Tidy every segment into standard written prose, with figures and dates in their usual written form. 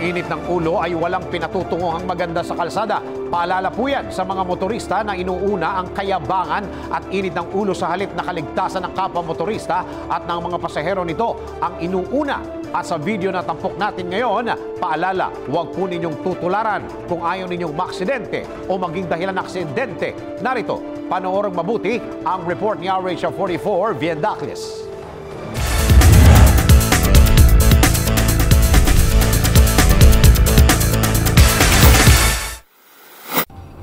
init ng ulo ay walang pinatutunguhang maganda sa kalsada. Paalala po yan sa mga motorista na inuuna ang kayabangan at init ng ulo sa halip na kaligtasan ng kapwa motorista at ng mga pasahero nito ang inuuna. At sa video na tampok natin ngayon, paalala, huwag po ninyong tutularan kung ayaw ninyong maaksidente o maging dahilan ng aksidente. Narito, panoorin mabuti ang report ni RH44 Viendacles.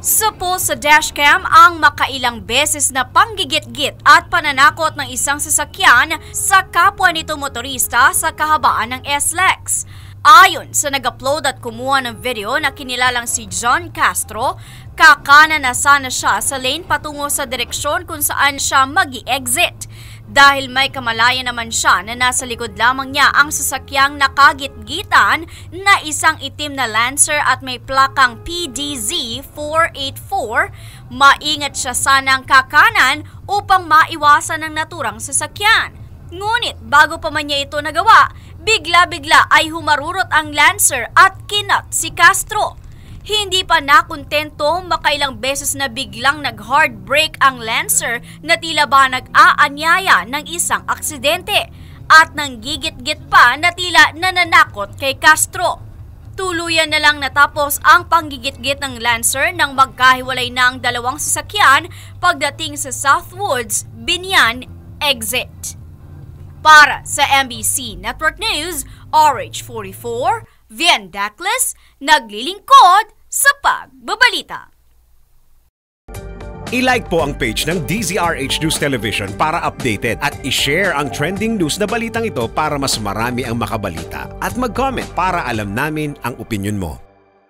Sapo sa dashcam ang makailang beses na panggigit-git at pananakot ng isang sasakyan sa kapwa nito motorista sa kahabaan ng SLEX. Ayon sa nag-upload at kumuha ng video na kinilalang si John Castro, kakana na sana siya sa lane patungo sa direksyon kung saan siya mag-i-exit. Dahil may kamalayan naman siya na nasa likod lamang niya ang sasakyang nakagit-gitan na isang itim na Lancer at may plakang PDZ 484, maingat siya sanang kakanan upang maiwasan ang naturang sasakyan. Ngunit bago pa man niya ito nagawa, bigla-bigla ay humarurot ang Lancer at kinat si Castro. Hindi pa nakontento, makailang beses na biglang nag-hard brake ang Lancer na tila ba nag-aanyaya ng isang aksidente at nanggigit-git pa na tila nananakot kay Castro. Tuluyan na lang natapos ang panggigit-git ng Lancer nang magkahiwalay na ang dalawang sasakyan pagdating sa Southwoods Binyan exit. Para sa MBC Network News, RH44, Viendacles, naglilingkod sa pagbabalita. I-like po ang page ng DZRH News Television para updated at i-share ang trending news na balitang ito para mas marami ang makabalita. At mag-comment para alam namin ang opinion mo.